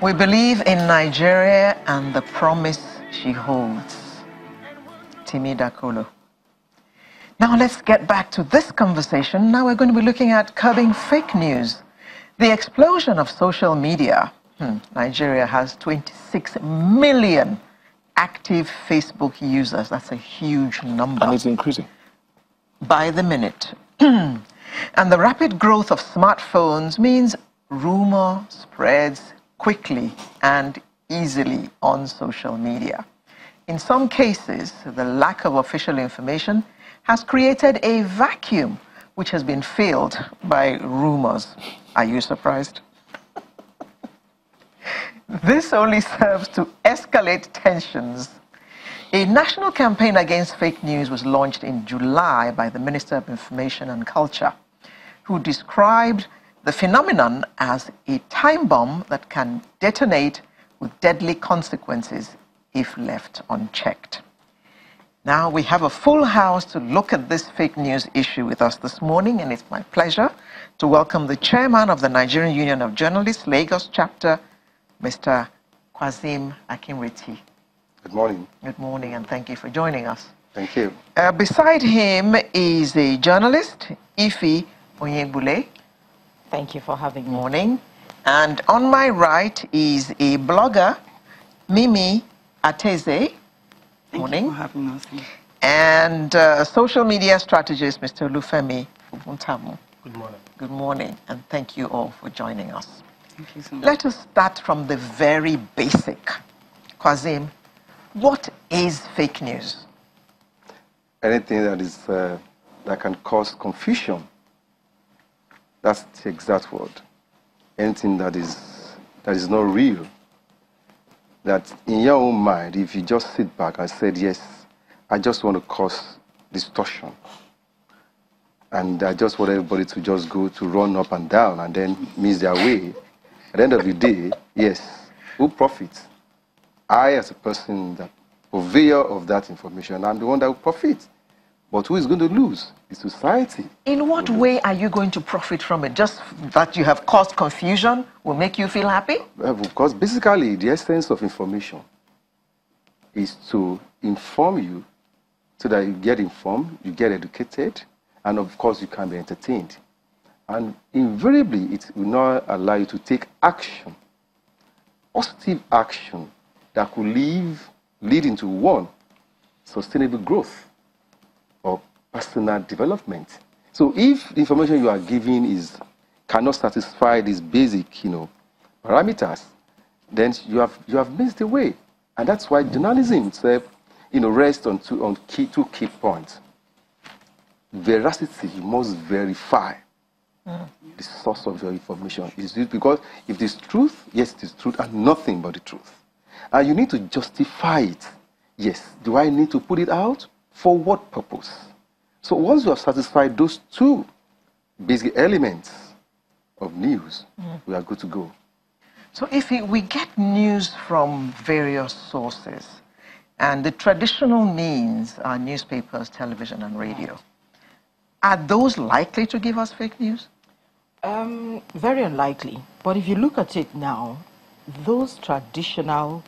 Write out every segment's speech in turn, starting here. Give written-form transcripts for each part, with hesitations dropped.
We believe in Nigeria and the promise she holds. Timi Dakolo. Now let's get back to this conversation. Now we're going to be looking at curbing fake news. The explosion of social media. Nigeria has 26 million active Facebook users. That's a huge number. And it's increasing. By the minute. And the rapid growth of smartphones means rumor spreads quickly and easily on social media. In some cases, the lack of official information has created a vacuum which has been filled by rumors. Are you surprised? This only serves to escalate tensions. A national campaign against fake news was launched in July by the Minister of Information and Culture, who described the phenomenon as a time bomb that can detonate with deadly consequences if left unchecked. Now we have a full house to look at this fake news issue with us this morning, and it's my pleasure to welcome the chairman of the Nigerian Union of Journalists, Lagos chapter, Mr. Kwazim Akinreti. Good morning. Good morning, and thank you for joining us. Thank you. Beside him is a journalist, Ife Onyegbule. Thank you for having me. Morning. And on my right is a blogger, Mimi Ateze. Morning. Thank you for having us. And social media strategist, Mr. Lufemi Ubuntamu. Good morning. Good morning, and thank you all for joining us. Thank you so much. Let us start from the very basic. Kwazim, what is fake news? Anything that is that can cause confusion. That's the exact word. Anything that is not real. That in your own mind, if you just sit back and said, yes, I just want to cause distortion. And I just want everybody to just go to run up and down and then miss their way. At the end of the day, yes, who profits? I, as a person, that purveyor of that information, I'm the one that will profit. But who is going to lose? The society. In what way are you going to profit from it? Just that you have caused confusion will make you feel happy? Because basically, the essence of information is to inform you so that you get informed, you get educated, and of course, you can be entertained. And invariably, it will not allow you to take action, positive action that could lead into one, sustainable growth or personal development. So if the information you are giving cannot satisfy these basic, parameters, then you have missed the way. And that's why journalism itself, rests on two key points. Veracity, you must verify the source of your information. Is it because if it is truth, yes, it is truth and nothing but the truth. And you need to justify it. Yes, do I need to put it out? For what purpose? So once you have satisfied those two basic elements of news, we are good to go. So if we get news from various sources, and the traditional means are newspapers, television, and radio, are those likely to give us fake news? Very unlikely. But if you look at it now, those traditional,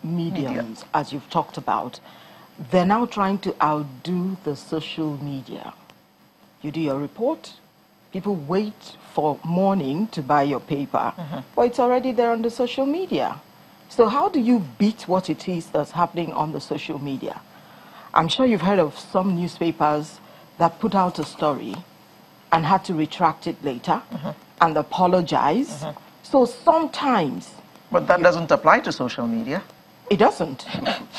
mediums, as you've talked about, they're now trying to outdo the social media. You do your report, people wait for morning to buy your paper, but it's already there on the social media. So how do you beat what it is that's happening on the social media? I'm sure you've heard of some newspapers that put out a story and had to retract it later and apologize. So sometimes... But that doesn't apply to social media. It doesn't,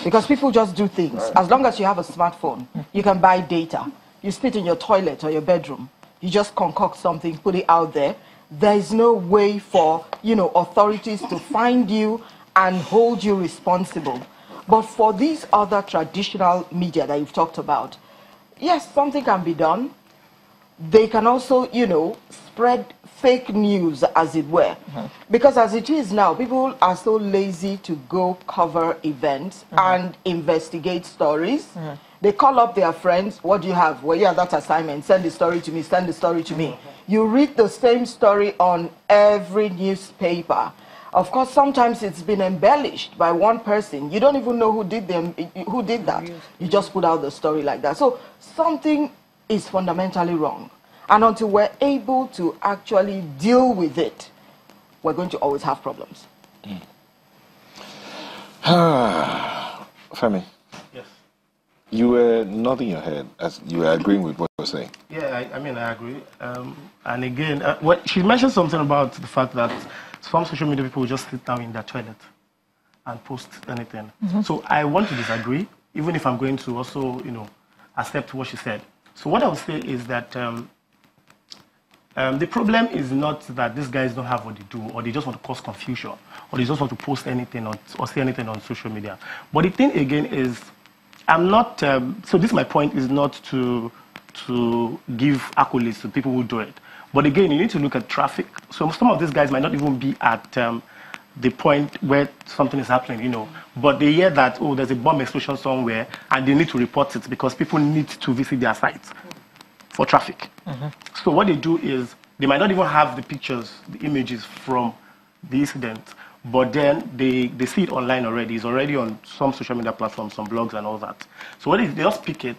because people just do things. As long as you have a smartphone, you can buy data. You spit in your toilet or your bedroom. You just concoct something, put it out there. There is no way for, authorities to find you and hold you responsible. But for these other traditional media that you've talked about, yes, something can be done. They can also, spread fake news, as it were. Because as it is now, people are so lazy to go cover events and investigate stories. They call up their friends. What do you have? Well, yeah, that assignment. Send the story to me. Send the story to me. You read the same story on every newspaper. Of course, sometimes it's been embellished by one person. You don't even know who did that. You just put out the story like that. So something is fundamentally wrong. And until we're able to actually deal with it, we're going to always have problems. Femi. Yes. You were nodding your head as you were agreeing with what you were saying. Yeah, I mean, I agree. And again, she mentioned something about the fact that some social media people will just sit down in their toilet and post anything. So I want to disagree, even if I'm going to also, accept what she said. So what I would say is that the problem is not that these guys don't have what they do, or they just want to cause confusion, or they just want to post anything or say anything on social media. But the thing again is, I'm not, so this my point is not to give accolades to people who do it. But again, you need to look at traffic. So some of these guys might not even be at the point where something is happening, But they hear that, oh, there's a bomb explosion somewhere, and they need to report it because people need to visit their sites for traffic. So what they do is, they might not even have the pictures, the images from the incident, but then they see it online already. It's already on some social media platforms, some blogs and all that. So what they just pick it,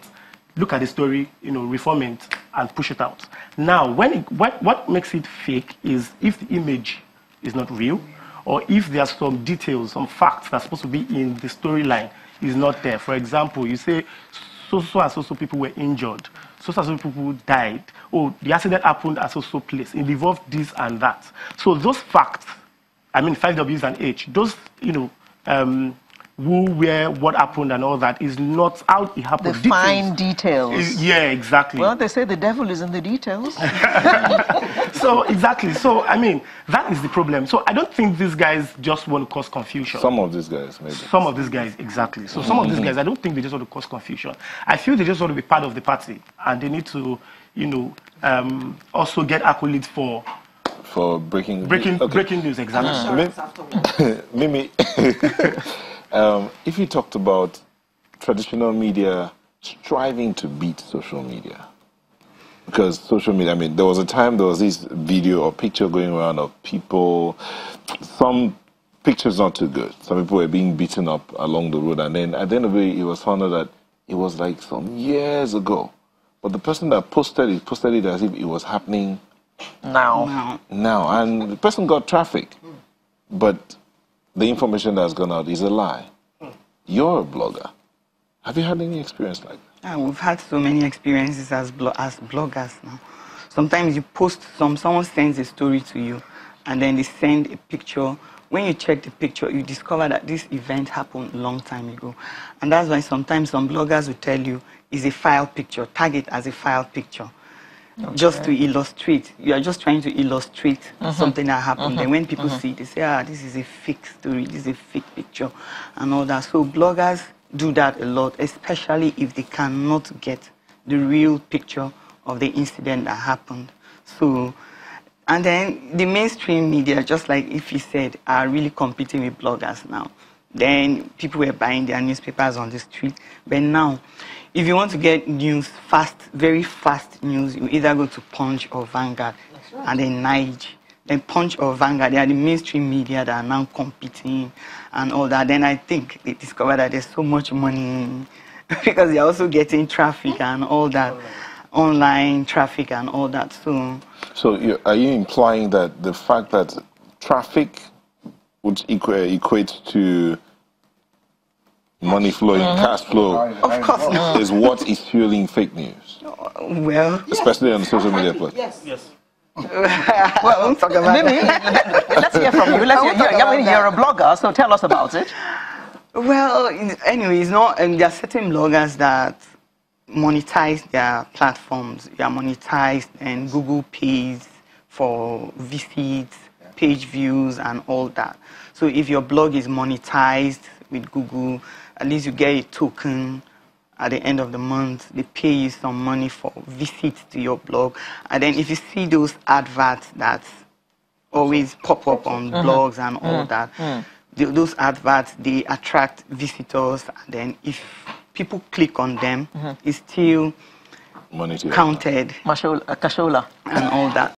look at the story, reform it, and push it out. Now, what makes it fake is if the image is not real, or if there are some details, some facts that are supposed to be in the storyline is not there. For example, you say so and so people were injured, so and so people died. Oh, the accident happened at so place. It involved this and that. So those facts, 5 W's and H, those, who, where, what happened and all that is not how it happened. The fine details. Yeah, exactly. Well, they say the devil is in the details. So, exactly. So, that is the problem. So, I don't think these guys just want to cause confusion. Some of these guys, maybe. Some of these guys, exactly. So, some of these guys, I don't think they just want to cause confusion. I feel they just want to be part of the party. And they need to, also get accolades for breaking news, exactly. Mimi, if you talked about traditional media striving to beat social media, because social media, there was a time there was this video or picture going around of people, some pictures not too good. Some people were being beaten up along the road, and then at the end of the day, it was found out that it was like some years ago. But the person that posted it as if it was happening now, and the person got trafficked, but the information that's gone out is a lie. You're a blogger. Have you had any experience like that? We've had so many experiences as bloggers now. Sometimes you post someone sends a story to you, and then they send a picture. When you check the picture, you discover that this event happened a long time ago. And that's why sometimes some bloggers will tell you it's a file picture, tag it as a file picture. Okay. Just to illustrate. You are just trying to illustrate something that happened. Then when people see it, they say, this is a fake story, this is a fake picture, and all that. So bloggers do that a lot, especially if they cannot get the real picture of the incident that happened. So, and then the mainstream media, just like if you said, are really competing with bloggers now. Then people were buying their newspapers on the street. But now, if you want to get news fast, very fast news, you either go to Punch or Vanguard, and then Nige. Then Punch or Vanguard, they are the mainstream media that are now competing and all that. Then I think they discover that there's so much money because they're also getting traffic and all that, online traffic and all that. So are you implying that the fact that traffic would equate to money flowing, cash flow, of course, is what is fueling fake news? Well, especially on social media platforms. Yes. Well, Mimi, let's hear from you. You're a blogger, so tell us about it. Well, anyway, there are certain bloggers that monetize their platforms. They are monetized, and Google pays for visits, page views, and all that. So if your blog is monetized with Google, at least you get a token at the end of the month. They pay you some money for visits to your blog. And then if you see those adverts that always pop up on blogs and all that, those adverts, they attract visitors. And then if people click on them, it's still money counted. Cashola. And all that.